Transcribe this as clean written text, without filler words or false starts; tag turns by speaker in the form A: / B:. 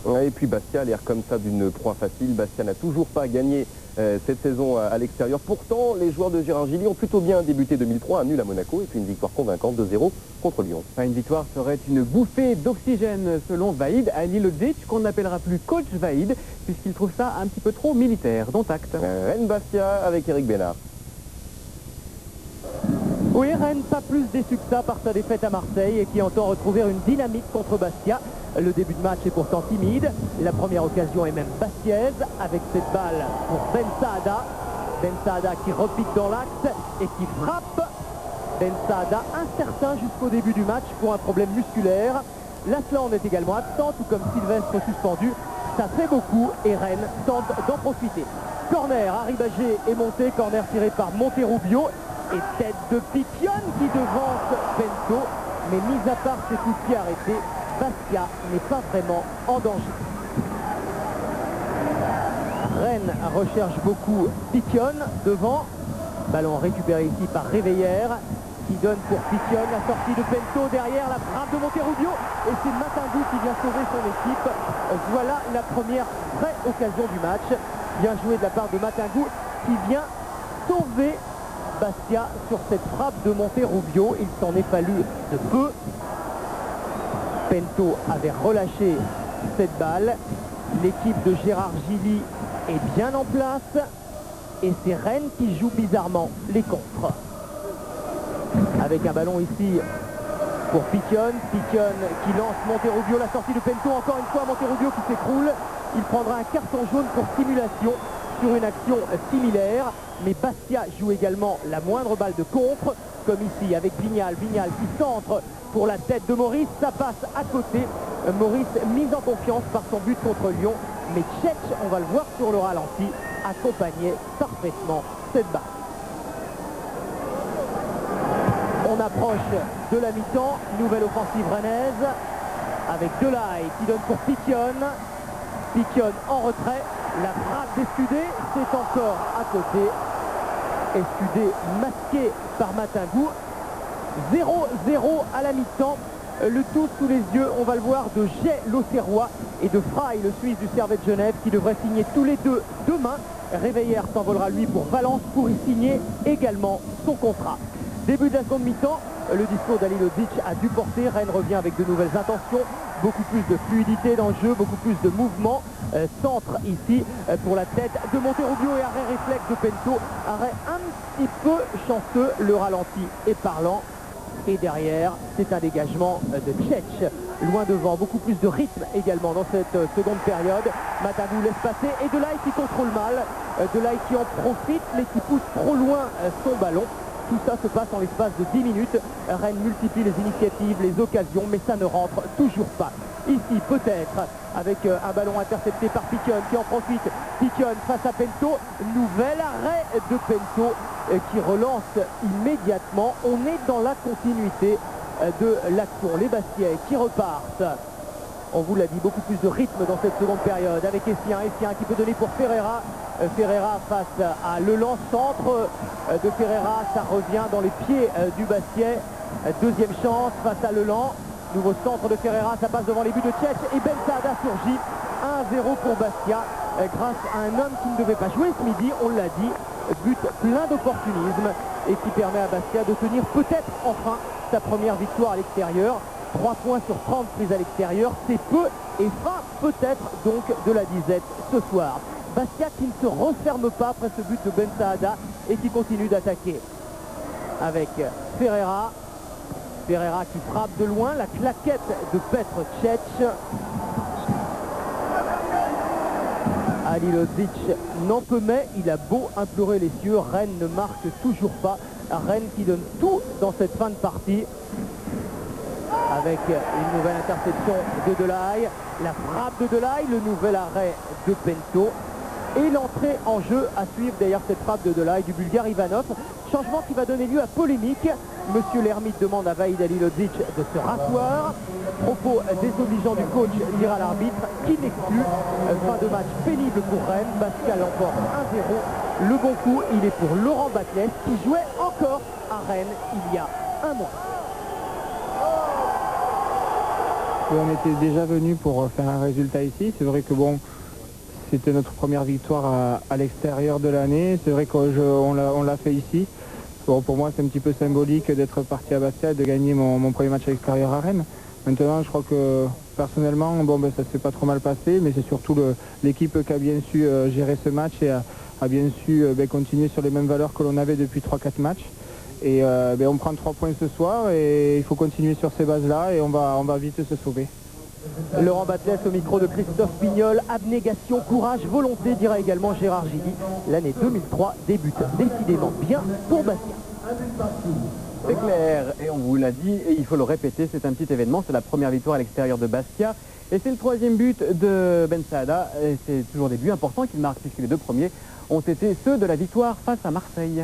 A: Et puis Bastia a l'air comme ça d'une proie facile. Bastia n'a toujours pas gagné cette saison à l'extérieur. Pourtant, les joueurs de Gérard Gilly ont plutôt bien débuté 2003, un nul à Monaco et puis une victoire convaincante de 2-0 contre Lyon.
B: Une victoire serait une bouffée d'oxygène selon Vahid Halilhodžić, qu'on n'appellera plus coach Vahid, puisqu'il trouve ça un petit peu trop militaire. Dont acte.
A: Rennes Bastia avec Eric Bénard.
C: Oui, Rennes pas plus déçu que ça par sa défaite à Marseille et qui entend retrouver une dynamique contre Bastia. Le début de match est pourtant timide. La première occasion est même bastiaise avec cette balle pour Ben Saada. Ben Saada qui repique dans l'axe et qui frappe. Ben Saada incertain jusqu'au début du match pour un problème musculaire. L'Aslan est également absent, tout comme Sylvestre suspendu. Ça fait beaucoup et Rennes tente d'en profiter. Corner, Arribagé est monté, corner tiré par Monterrubio. Et tête de Piquion qui devance Bento. Mais mis à part ses coups de pied arrêtés, Bastia n'est pas vraiment en danger. Rennes recherche beaucoup Piquion devant. Ballon récupéré ici par Réveillère qui donne pour Piquion la sortie de Bento derrière la frappe de Monterrubio. Et c'est Matingou qui vient sauver son équipe. Voilà la première vraie occasion du match. Bien joué de la part de Matingou qui vient sauver Bastia sur cette frappe de Monterrubio. Il s'en est fallu de peu. Bento avait relâché cette balle. L'équipe de Gérard Gilly est bien en place. Et c'est Rennes qui joue bizarrement les contres. Avec un ballon ici pour Piquion. Piquion qui lance Monterrubio. La sortie de Bento. Encore une fois Monterrubio qui s'écroule. Il prendra un carton jaune pour simulation sur une action similaire. Mais Bastia joue également la moindre balle de contre, comme ici avec Vignal. Vignal qui centre pour la tête de Maurice. Ça passe à côté. Maurice mis en confiance par son but contre Lyon. Mais Tchèque, on va le voir sur le ralenti, accompagnait parfaitement cette balle. On approche de la mi-temps. Nouvelle offensive rennaise avec Delaye qui donne pour Piquion. Piquion en retrait. La frappe d'Escudé, c'est encore à côté. Escudé masqué par Matingou. 0-0 à la mi-temps. Le tout sous les yeux, on va le voir, de Jay l'Auxerrois et de Frey, le Suisse du Servette Genève, qui devraient signer tous les deux demain. Réveillère s'envolera lui pour Valence pour y signer également son contrat. Début de la seconde mi-temps, le discours d'Halilhodžić a dû porter. Rennes revient avec de nouvelles intentions, beaucoup plus de fluidité dans le jeu, beaucoup plus de mouvement. Centre ici pour la tête de Monterrubio et arrêt réflexe de Bento. Arrêt un petit peu chanceux, le ralenti est parlant. Et derrière, c'est un dégagement de Tchèque. Loin devant, beaucoup plus de rythme également dans cette seconde période. Matingou laisse passer et Delaye qui contrôle mal. Delaye qui en profite mais qui pousse trop loin son ballon. Tout ça se passe en l'espace de 10 minutes. Rennes multiplie les initiatives, les occasions, mais ça ne rentre toujours pas. Ici, peut-être, avec un ballon intercepté par Piquion qui en profite. Piquion face à Bento. Nouvel arrêt de Bento qui relance immédiatement. On est dans la continuité de l'action. Les Bastiais qui repartent. On vous l'a dit, beaucoup plus de rythme dans cette seconde période avec Essien. Essien qui peut donner pour Ferreira. Ferreira face à Leland, centre de Ferreira, ça revient dans les pieds du Bastia. Deuxième chance face à Leland. Nouveau centre de Ferreira, ça passe devant les buts de Tchèque et Ben Saada surgit. 1-0 pour Bastia grâce à un homme qui ne devait pas jouer ce midi, on l'a dit. But plein d'opportunisme et qui permet à Bastia de tenir peut-être enfin sa première victoire à l'extérieur. 3 points sur 30 prises à l'extérieur, c'est peu et fin peut-être donc de la disette ce soir. Bastia qui ne se referme pas après ce but de Ben Saada et qui continue d'attaquer avec Ferreira. Ferreira qui frappe de loin, la claquette de Petr Cech. Halilhodžić n'en peut mais, il a beau implorer les cieux, Rennes ne marque toujours pas. Rennes qui donne tout dans cette fin de partie. Avec une nouvelle interception de Delaye, la frappe de Delaye, le nouvel arrêt de Bento. Et l'entrée en jeu à suivre derrière cette frappe de Delaye du Bulgare Ivanov. Changement qui va donner lieu à polémique. Monsieur l'Ermite demande à Vahid Halilhodžić de se rasseoir. Propos désobligeants du coach dira l'arbitre qui n'exclut. Fin de match pénible pour Rennes. Bastia l'emporte 1-0. Le bon coup, il est pour Laurent Batles qui jouait encore à Rennes il y a un mois.
D: On était déjà venu pour faire un résultat ici. C'est vrai que bon, c'était notre première victoire à l'extérieur de l'année. C'est vrai qu'on l'a fait ici. Bon, pour moi, c'est un petit peu symbolique d'être parti à Bastia et de gagner mon premier match à l'extérieur à Rennes. Maintenant, je crois que personnellement, bon, ça ne s'est pas trop mal passé, mais c'est surtout l'équipe qui a bien su gérer ce match et a bien su continuer sur les mêmes valeurs que l'on avait depuis 3-4 matchs. Et on prend 3 points ce soir et il faut continuer sur ces bases-là et on va vite se sauver.
C: Laurent Batles au micro de Christophe Pignol. Abnégation, courage, volonté, dira également Gérard Gilly. L'année 2003 débute décidément bien pour Bastia.
B: C'est clair, et on vous l'a dit, et il faut le répéter, c'est un petit événement, c'est la première victoire à l'extérieur de Bastia, et c'est le 3e but de Ben Saada, et c'est toujours des buts importants qu'il marque, puisque les 2 premiers ont été ceux de la victoire face à Marseille.